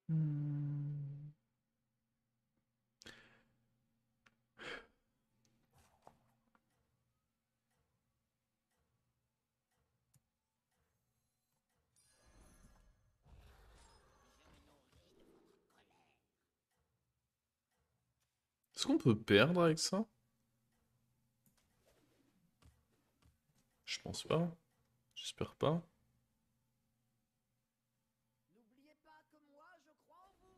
Hmm. Est-ce qu'on peut perdre avec ça? Je pense pas. J'espère pas. N'oubliez pas que moi, je crois en vous.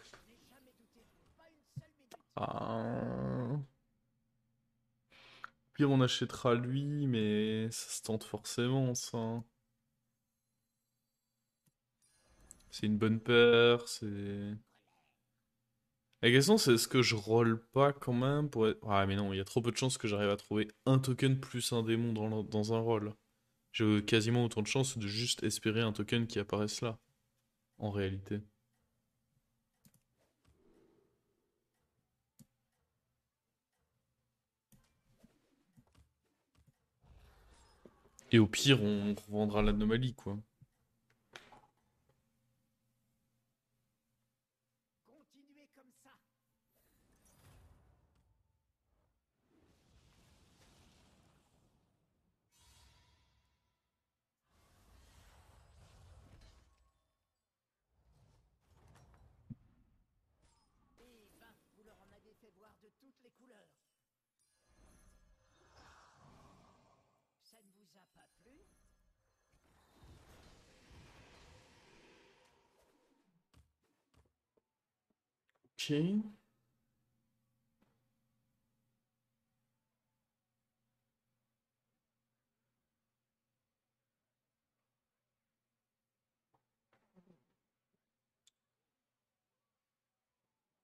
Je n'ai jamais douté de vous, pas une seule minute. Ah. Pire, on achètera lui, mais ça se tente forcément, ça. C'est une bonne paire, c'est... La question, c'est est-ce que je roll pas quand même pour être... Ah, mais non, il y a trop peu de chances que j'arrive à trouver un token plus un démon dans un roll. J'ai quasiment autant de chances de juste espérer un token qui apparaisse là, en réalité. Et au pire, on revendra l'anomalie, quoi. Continuez comme ça. Et ben, vous leur en avez fait voir de toutes les couleurs. Ça ne vous a pas plu? Ok.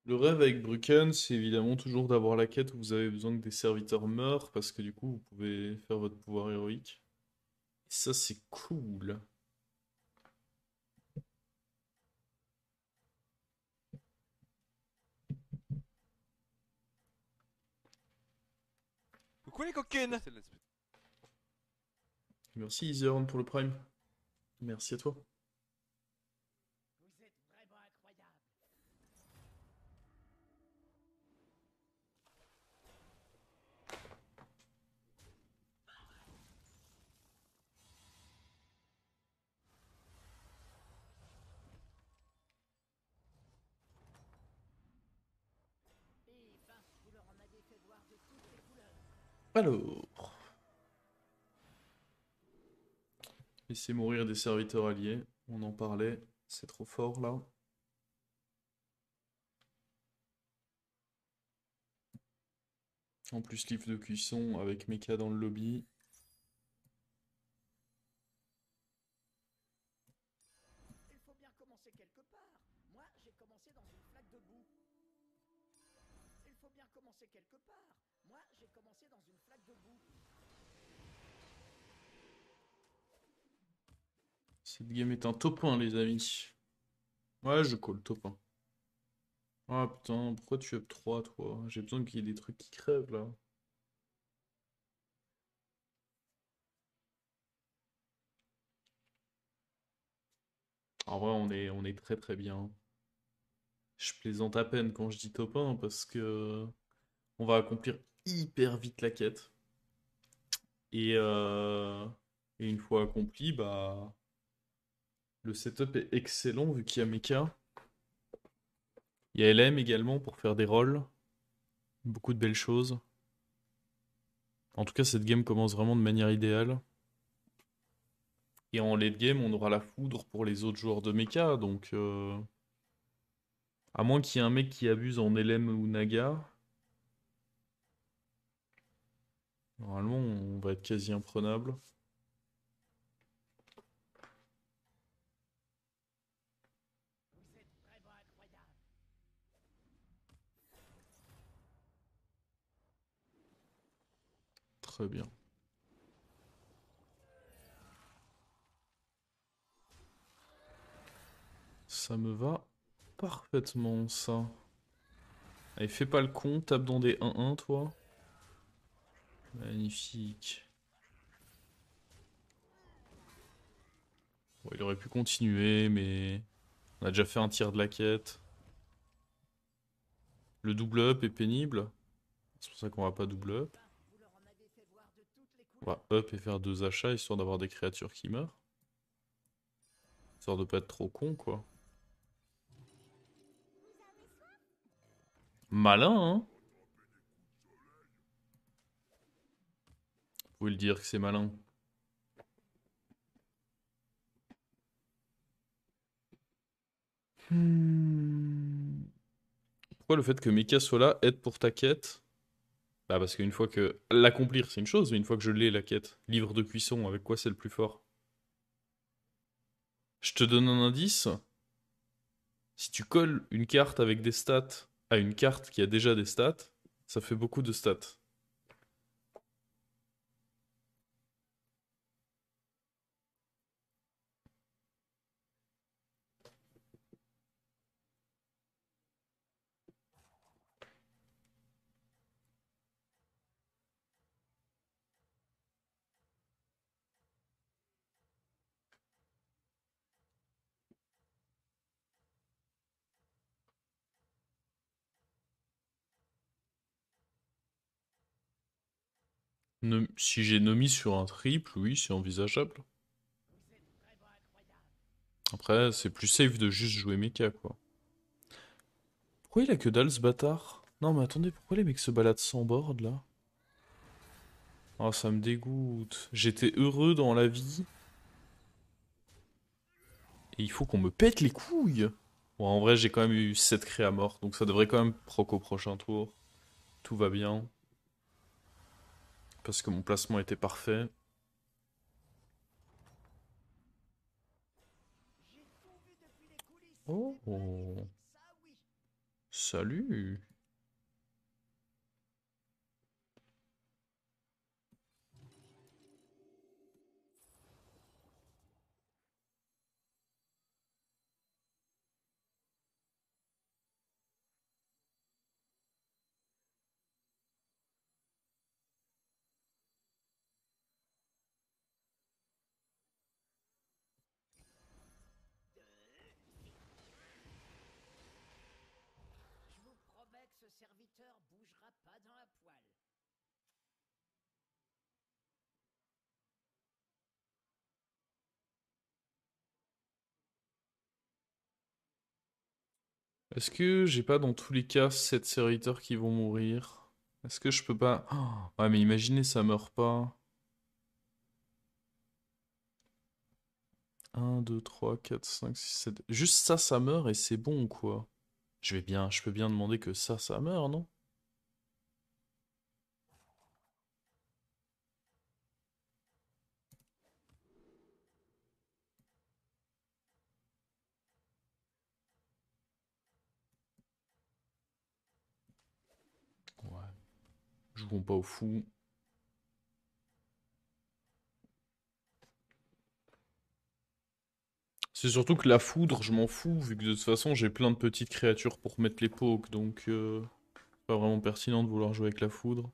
Le rêve avec Brucken, c'est évidemment toujours d'avoir la quête où vous avez besoin que des serviteurs meurent, parce que du coup, vous pouvez faire votre pouvoir héroïque. Et ça, c'est cool. Coucou les coquines. Merci, Iseron, pour le prime. Merci à toi. Vous êtes vraiment incroyable. Et ben, vous leur en avez fait voir de toutes les couleurs. Alors, laissez mourir des serviteurs alliés. On en parlait. C'est trop fort, là. En plus, livre de cuisson avec Mecha dans le lobby. Il faut bien commencer quelque part. Moi, j'ai commencé dans une flaque de boue. Il faut bien commencer quelque part. Moi, j'ai commencé dans une flaque de boue. Cette game est un top 1, les amis. Ouais, je call top 1. Ah putain, pourquoi tu up 3, toi? J'ai besoin qu'il y ait des trucs qui crèvent, là. En vrai, on est très très bien. Je plaisante à peine quand je dis top 1 parce que on va accomplir hyper vite la quête. Et, euh, et une fois accompli, bah le setup est excellent vu qu'il y a Mecha. Il y a LM également pour faire des rolls. Beaucoup de belles choses. En tout cas, cette game commence vraiment de manière idéale. Et en late game, on aura la foudre pour les autres joueurs de Mecha. Donc, à moins qu'il y ait un mec qui abuse en LM ou Naga, normalement, on va être quasi imprenable. Vous êtes vraiment incroyable. Très bien. Ça me va parfaitement, ça. Allez, fais pas le con, tape dans des 1-1, toi. Magnifique. Bon, il aurait pu continuer, mais on a déjà fait un tiers de la quête. Le double up est pénible. C'est pour ça qu'on va pas double up. Vous leur en avez fait voir de toutes les On couleurs. va up et faire 2 achats, histoire d'avoir des créatures qui meurent. Histoire de pas être trop con, quoi. Malin, hein? Vous pouvez le dire que c'est malin. Pourquoi le fait que Mecha soit là aide pour ta quête? Bah parce qu'une fois que... L'accomplir c'est une chose, mais une fois que je l'ai la quête. Livre de cuisson, avec quoi c'est le plus fort? Je te donne un indice. Si tu colles une carte avec des stats à une carte qui a déjà des stats, ça fait beaucoup de stats. Si j'ai Nomi sur un triple, oui, c'est envisageable. Après, c'est plus safe de juste jouer mecha, quoi. Pourquoi il a que dalle, ce bâtard? Non, mais attendez, pourquoi les mecs se baladent sans board, là? Oh, ça me dégoûte. J'étais heureux dans la vie. Et il faut qu'on me pète les couilles. Bon, en vrai, j'ai quand même eu 7 créas morts, donc ça devrait quand même proc au prochain tour. Tout va bien. Parce que mon placement était parfait. J'ai tout vu depuis les coulisses. Oh, C'était magnifique, ça oui. salut. Je vous promets que ce serviteur bougera pas dans la poêle. Est-ce que j'ai pas dans tous les cas 7 serviteurs qui vont mourir? Est-ce que je peux pas... Oh, ouais, mais imaginez, ça meurt pas. 1, 2, 3, 4, 5, 6, 7... Juste ça, ça meurt et c'est bon, quoi. Je peux bien demander que ça meurt, non? Ouais. Jouons pas au fou. C'est surtout que la foudre, je m'en fous, vu que de toute façon j'ai plein de petites créatures pour mettre les pokes, donc pas vraiment pertinent de vouloir jouer avec la foudre.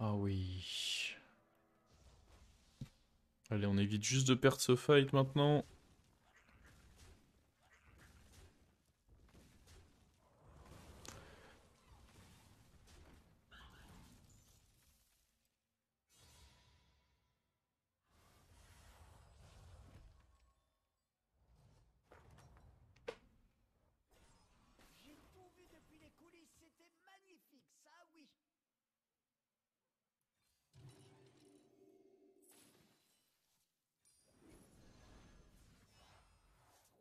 Ah oui. Allez, on évite juste de perdre ce fight maintenant. J'ai tout vu depuis les coulisses. C'était magnifique, ça oui.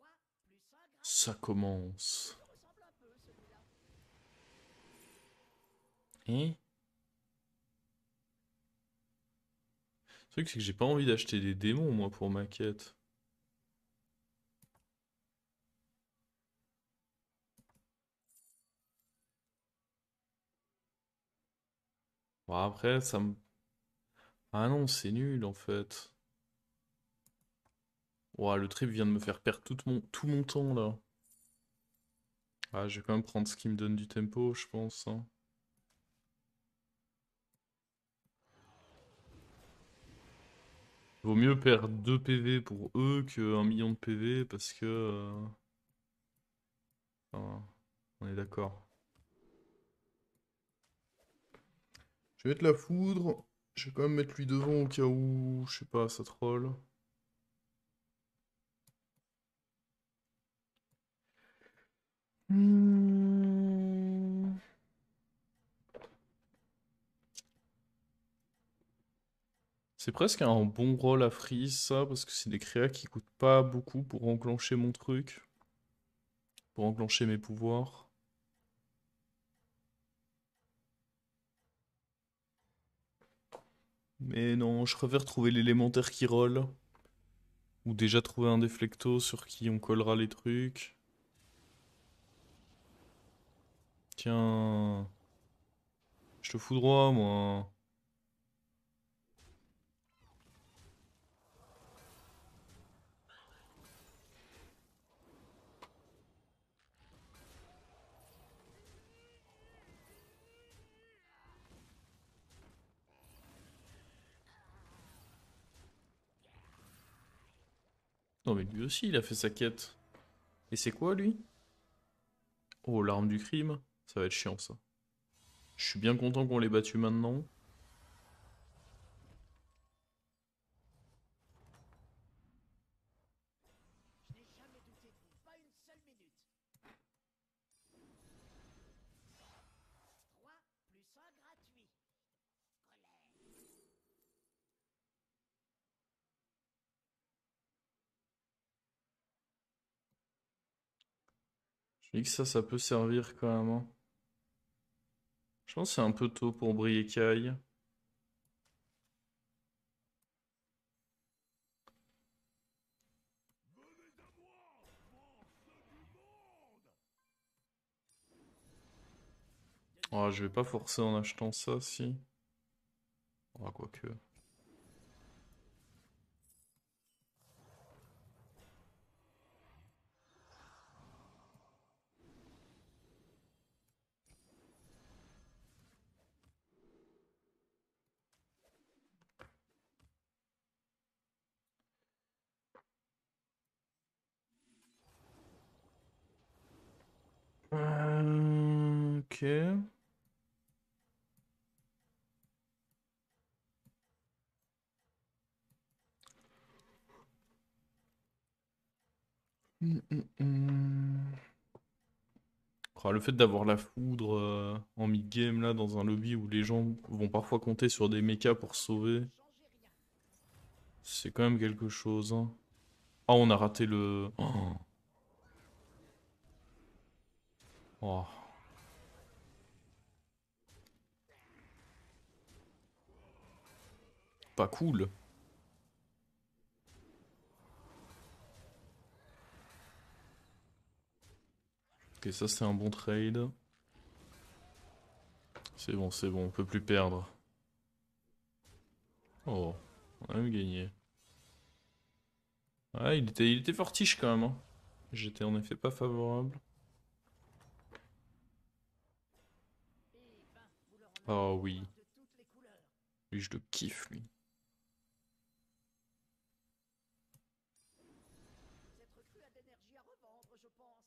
3 plus un Ça gratin. Il commence. me ressemble un peu celui-là. Hein? Le truc, c'est que j'ai pas envie d'acheter des démons, moi, pour ma quête. Bon, après, ça me... Ah non, c'est nul en fait. Ouah, le trip vient de me faire perdre tout mon temps là. Ah, je vais quand même prendre ce qui me donne du tempo, je pense, hein. Vaut mieux perdre 2 PV pour eux que 1 million de PV parce que... enfin, on est d'accord. Je vais mettre la foudre. Je vais quand même mettre lui devant au cas où, je sais pas, ça troll. Hmm. C'est presque un bon rôle à freeze ça, parce que c'est des créas qui coûtent pas beaucoup pour enclencher mon truc, pour enclencher mes pouvoirs. Mais non, je préfère trouver l'élémentaire qui roll, ou déjà trouver un déflecto sur qui on collera les trucs. Tiens, je te foudroie moi. Non mais lui aussi il a fait sa quête. Et c'est quoi lui? Oh, l'arme du crime? Ça va être chiant ça. Je suis bien content qu'on l'ait battu maintenant. Je n'ai jamais douté de vous, pas une seule minute. 3 plus un gratuit. Je me dis que ça peut servir quand même, hein. Je pense que c'est un peu tôt pour briller Kai. Oh, je vais pas forcer en achetant ça, si. Ah, quoique. Ok. Hum. Oh, le fait d'avoir la foudre en mid-game là dans un lobby où les gens vont parfois compter sur des mechas pour se sauver, c'est quand même quelque chose, hein. Ah, on a raté le. Oh. Oh. Pas cool. Ok, ça c'est un bon trade. C'est bon, on peut plus perdre. Oh, on a même gagné. Ah, il était fortiche quand même, hein. J'étais en effet pas favorable. Et ben, vous leur en avez Oh fait oui, voir de toutes les couleurs. lui je le kiffe lui. Vous êtes recrue à d'énergie à revendre, je pense.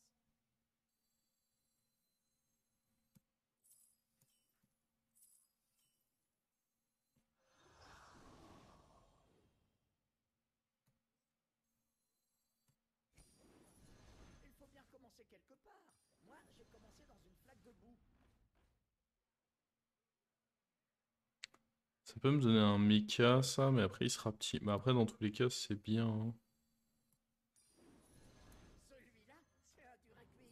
Il faut bien commencer quelque part. Moi, j'ai commencé dans une flaque de boue. Ça peut me donner un mecha ça, mais après il sera petit. Mais après dans tous les cas c'est bien, hein. Celui-là, c'est un dur à cuire.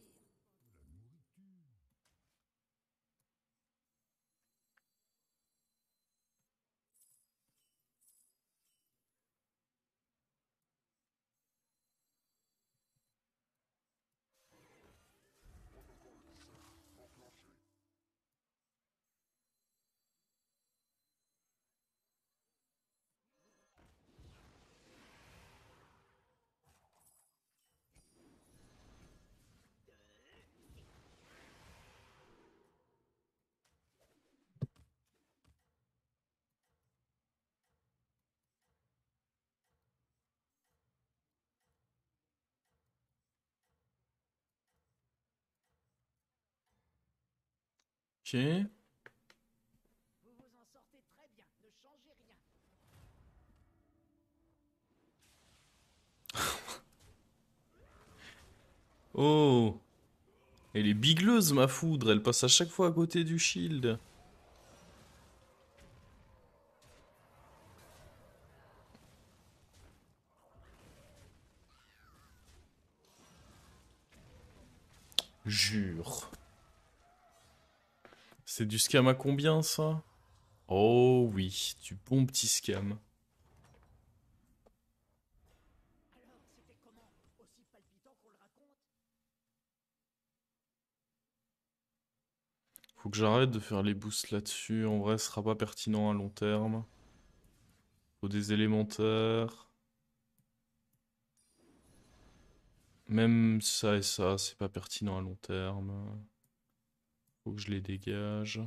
Ok. Vous vous en sortez très bien, ne changez rien. Oh. Elle est bigleuse, ma foudre. Elle passe à chaque fois à côté du shield. Jure. C'est du scam à combien, ça? Oh oui, du bon petit scam. Alors, c'était comment? Aussi palpitant qu'on le raconte? Faut que j'arrête de faire les boosts là-dessus. En vrai, ce sera pas pertinent à long terme. Faut des élémentaires. Même ça et ça, c'est pas pertinent à long terme. Faut que je les dégage.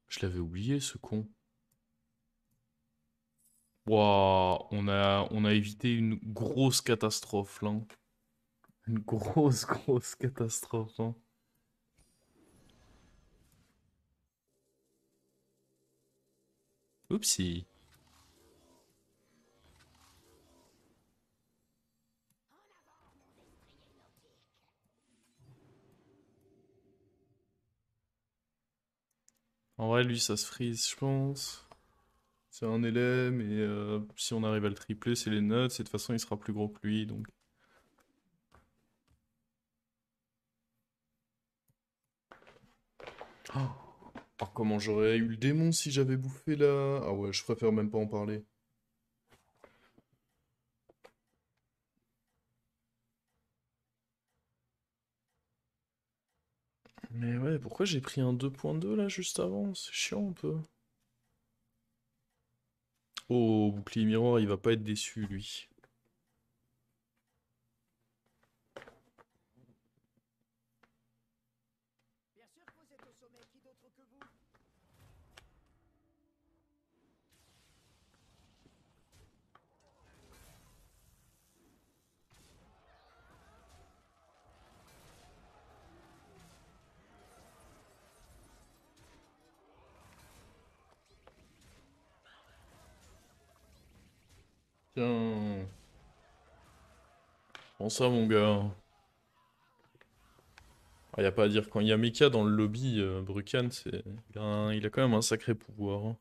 Je l'avais oublié, ce con. Waouh, on a évité une grosse catastrophe là. Une grosse, grosse catastrophe, hein. Oupsie. En vrai, lui, ça se freeze, je pense. C'est un LM, et si on arrive à le tripler, c'est les nuts, et de toute façon, il sera plus gros que lui, donc... Oh, oh, comment j'aurais eu le démon si j'avais bouffé là? Ah ouais, je préfère même pas en parler. Mais ouais, pourquoi j'ai pris un 2.2 là juste avant? C'est chiant un peu. Oh, bouclier miroir, il va pas être déçu lui. Bien sûr que vous êtes au sommet, qui d'autre que vous? Tiens, prends ça mon gars. Ah, y a pas à dire, quand il y a Mecha dans le lobby, Brucan, il a quand même un sacré pouvoir, hein.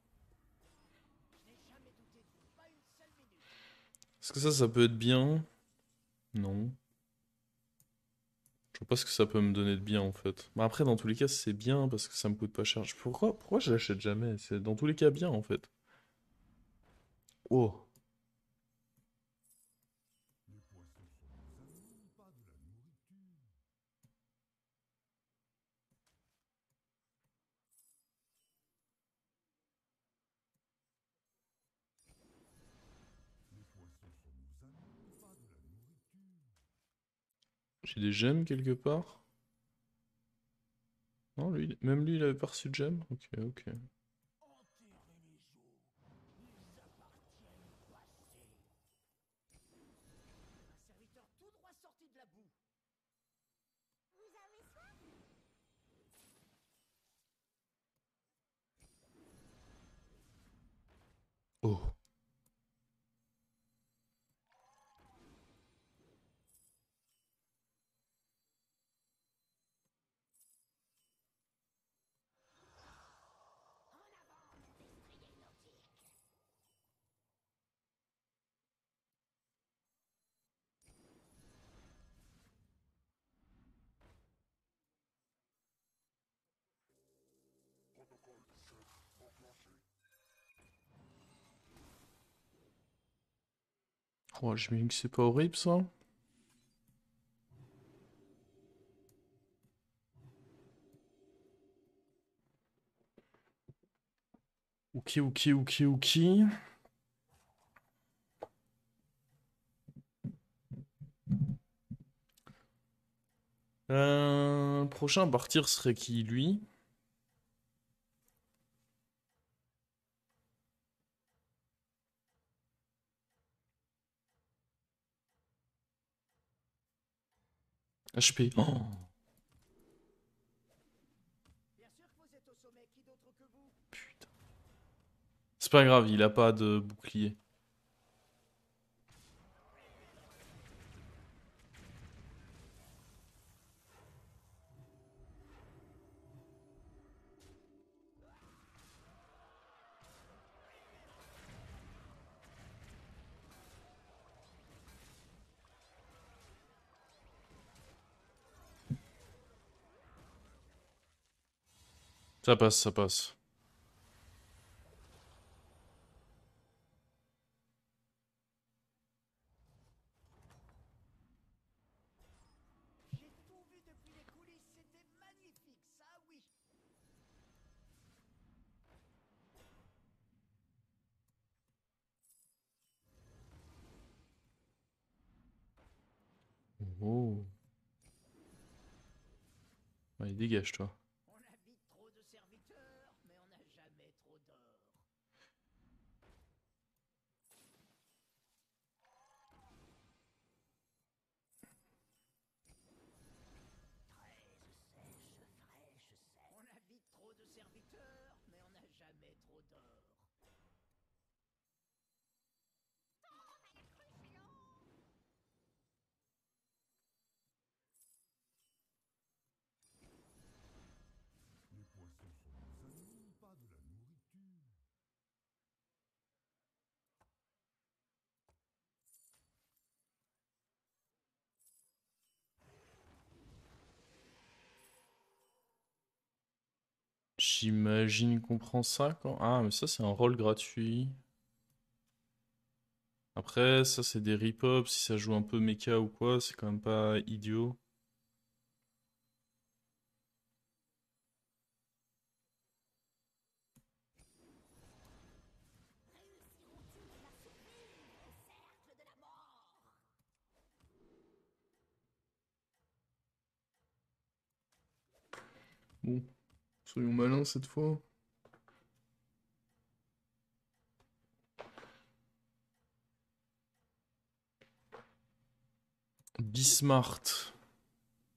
Je n'ai jamais douté de vous, pas une seule minute. Est-ce que ça peut être bien? Non. Je vois pas ce que ça peut me donner de bien en fait. Mais après, dans tous les cas, c'est bien parce que ça me coûte pas cher. Pourquoi je l'achète jamais? C'est dans tous les cas bien en fait. Oh. J'ai des gemmes quelque part? Non, lui, même lui, il avait pas reçu de gemmes? Ok, ok. Enterrez les os. Ils appartiennent au passé. Un serviteur tout droit sorti de la boue. Oh. Oh, je me dis que c'est pas horrible ça. Ok, ok, ok, ok. Prochain à partir serait qui, lui? HP. Oh, Bien sûr que vous êtes au sommet, qui d'autre que vous? putain. C'est pas grave, il a pas de bouclier. Ça passe, ça passe. J'ai tout vu depuis les coulisses, c'était magnifique, ça oui. Oh. Allez, dégage, toi. On a vite trop de serviteurs, mais on n'a jamais trop d'or. On a vite trop de serviteurs, mais on n'a jamais trop d'or. J'imagine qu'on prend ça quand... Ah, mais ça, c'est un rôle gratuit. Après, ça, c'est des rip-ups. Si ça joue un peu mecha ou quoi, c'est quand même pas idiot. Bon, soyons malins cette fois. Bismart.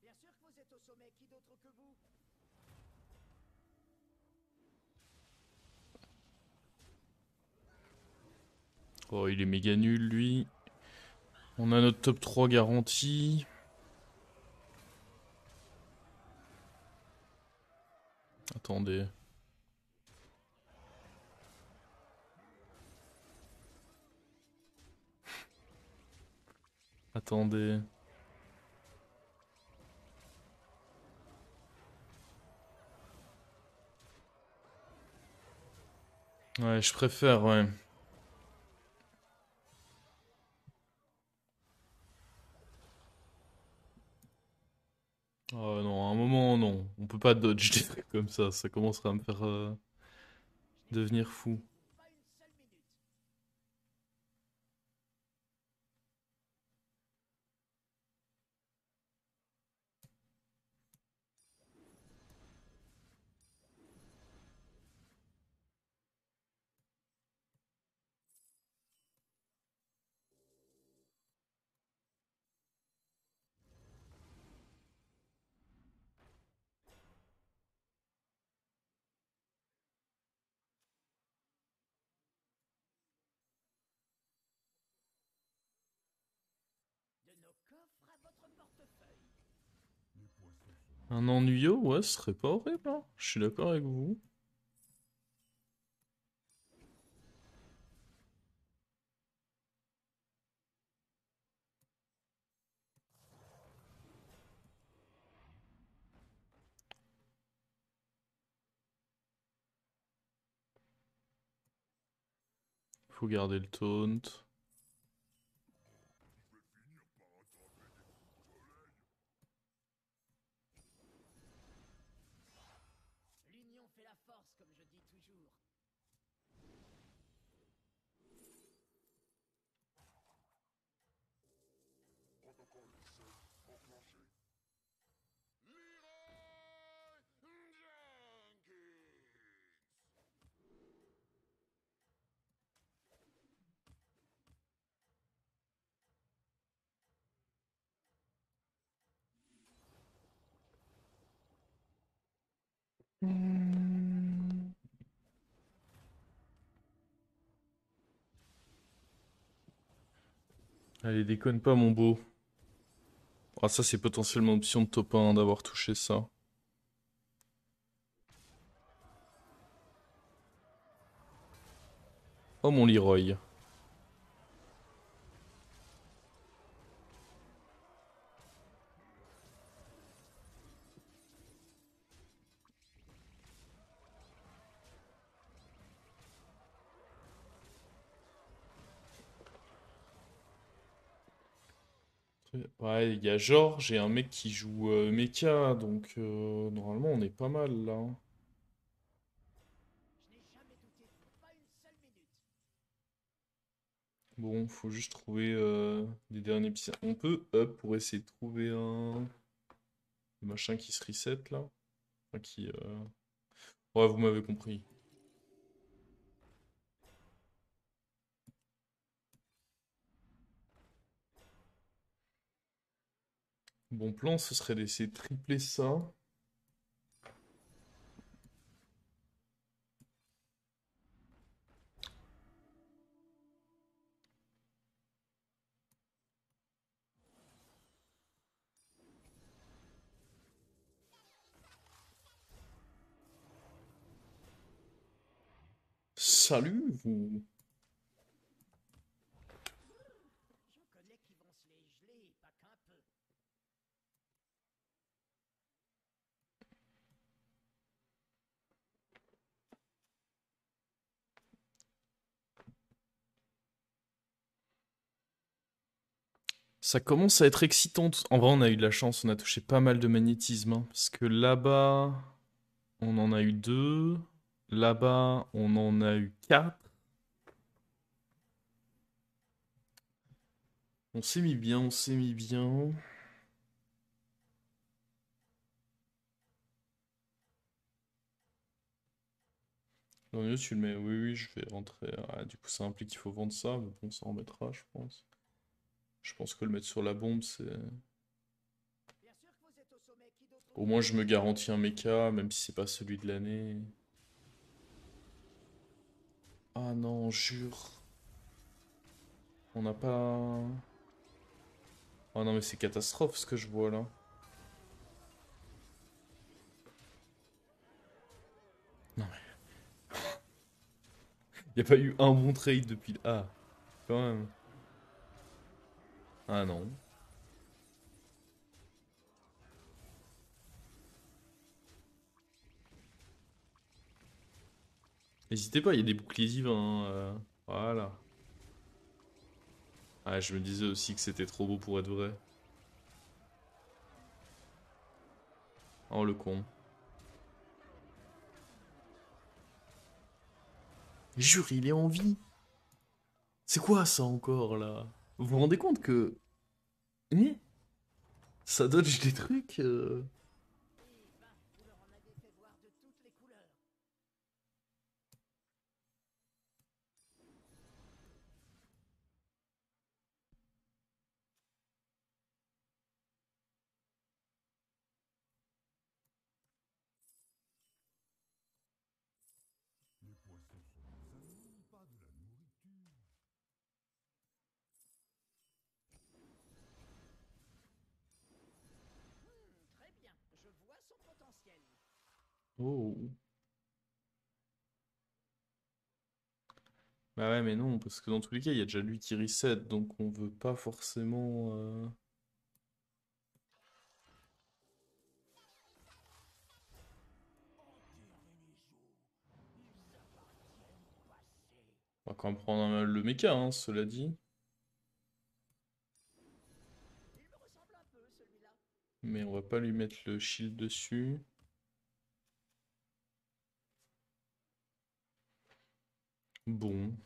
Bien sûr que vous êtes au sommet, qui d'autre que vous? Oh, il est méga nul, lui. On a notre top 3 garanti. Attendez. Attendez. Ouais, je préfère, ouais. Oh non, à un moment, non. On peut pas dodge des trucs comme ça commencerait à me faire Je n'ai devenir pas fou. fini, pas une seule minute. De nos coffres à votre portefeuille. Un ennuyeux, ouais, ce serait pas horrible, hein. Je suis d'accord avec vous. Faut garder le taunt. L'union fait la force, comme je dis toujours. Hmm. Allez, déconne pas, mon beau. Ah, ça, c'est potentiellement option de top 1 d'avoir touché ça. Oh, mon Leroy. Ouais, il y a Georges et un mec qui joue Mecha, donc normalement on est pas mal là, hein. Je n'ai jamais douté, pas une seule minute. Bon, faut juste trouver des derniers petits. On peut up pour essayer de trouver un machin qui se reset là. Enfin, Ouais, vous m'avez compris. Bon plan, ce serait d'essayer de tripler ça. Salut, vous. J'en connais qui vont se les geler, pas qu'un peu. Ça commence à être excitant. En vrai, on a eu de la chance, on a touché pas mal de magnétisme, hein, parce que là-bas, on en a eu deux. Là-bas, on en a eu quatre. On s'est mis bien, on s'est mis bien. Dans mieux, tu le mets. Oui, oui, je vais rentrer. Ah, du coup, ça implique qu'il faut vendre ça, mais bon, ça en mettra, je pense. Je pense que le mettre sur la bombe, c'est. Bien sûr que vous êtes au sommet, qui d'autre Au vous moins, je me voulez? garantis un mecha, même si c'est pas celui de l'année. Ah non, jure. On n'a pas. Oh non, mais c'est catastrophe ce que je vois là. Non, mais. Y a pas eu un bon trade depuis. Ah, quand même. Ah non. N'hésitez pas, il y a des boucliers divins, hein, voilà. Ah, je me disais aussi que c'était trop beau pour être vrai. Oh le con. Jure, il est en vie. C'est quoi ça encore là? Vous vous rendez compte que. Eh, ça dodge des trucs Eh ben, vous leur en avez fait voir de toutes les couleurs. Très bien, je vois son potentiel. Oh. Bah ouais, mais non, parce que dans tous les cas, il y a déjà lui qui reset, donc on veut pas forcément. On va quand même prendre le mecha, hein, cela dit. Il me ressemble un peu, celui-là. Mais on va pas lui mettre le shield dessus. Bon.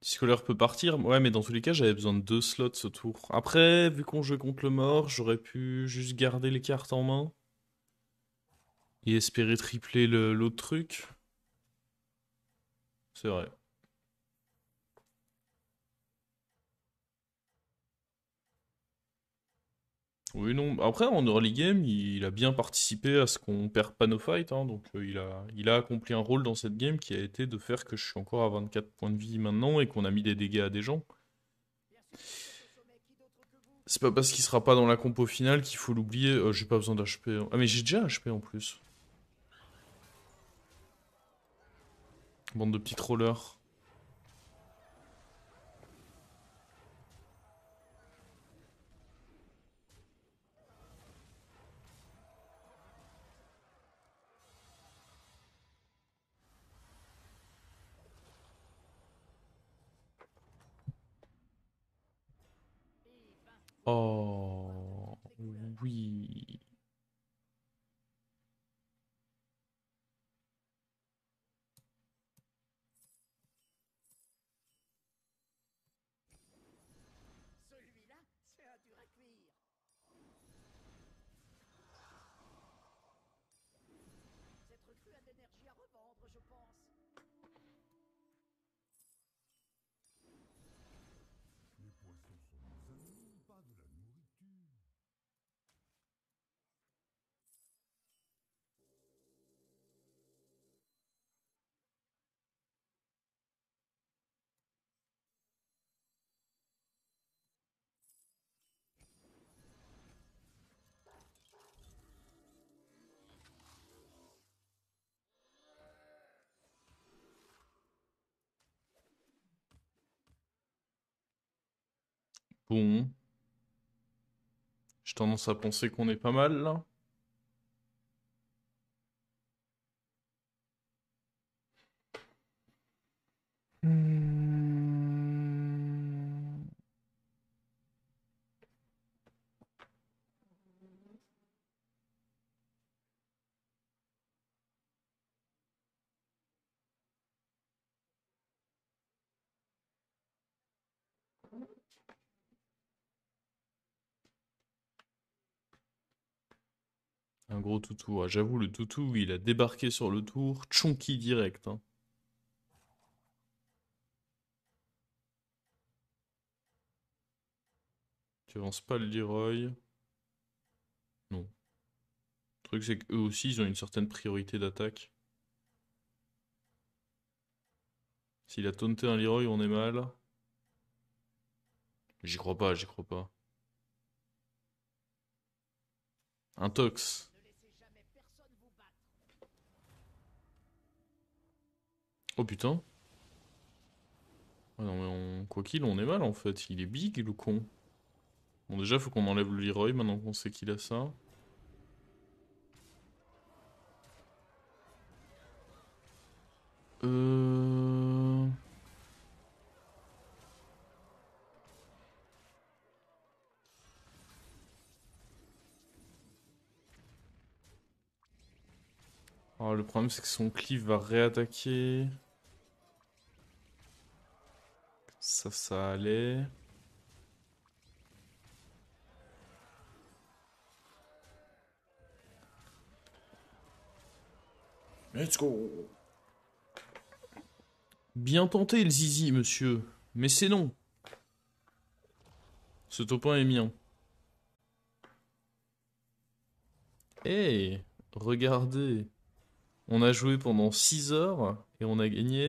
Scolaire peut partir. Ouais, mais dans tous les cas, j'avais besoin de deux slots ce tour. Après, vu qu'on joue contre le mort, j'aurais pu juste garder les cartes en main et espérer tripler l'autre truc. C'est vrai. Oui, non. Après, en early game, il a bien participé à ce qu'on perd pas nos fights, hein, donc il a accompli un rôle dans cette game qui a été de faire que je suis encore à 24 points de vie maintenant et qu'on a mis des dégâts à des gens. Bien sûr que vous êtes au sommet, qui d'autre que vous? C'est pas parce qu'il sera pas dans la compo finale qu'il faut l'oublier. J'ai pas besoin d'HP, hein. Ah, mais j'ai déjà HP en plus. Bande de petits trollers. Eh ben, Oh, des couleurs. oui. Celui-là, c'est un dur à cuire. Cette recrue a de l'énergie à revendre, je pense. Bon. J'ai tendance à penser qu'on est pas mal là. Hmm. Un gros toutou. Ah, j'avoue, le toutou, il a débarqué sur le tour. Chonky direct, hein. Tu avances pas le Leroy. Non. Le truc, c'est qu'eux aussi, ils ont une certaine priorité d'attaque. S'il a taunté un Leroy, on est mal. J'y crois pas, j'y crois pas. Un Tox. Ne laissez jamais personne vous battre. Oh putain. Ah non, mais quoi qu'il, on est mal en fait. Il est big, le con. Bon, déjà, faut qu'on enlève le Leroy maintenant qu'on sait qu'il a ça. Euh... Alors, le problème, c'est que son cleave va réattaquer. Ça allait. Let's go. Bien tenté, le zizi, monsieur. Mais c'est non. Ce topin est mien. Hey, regardez. On a joué pendant 6 heures et on a gagné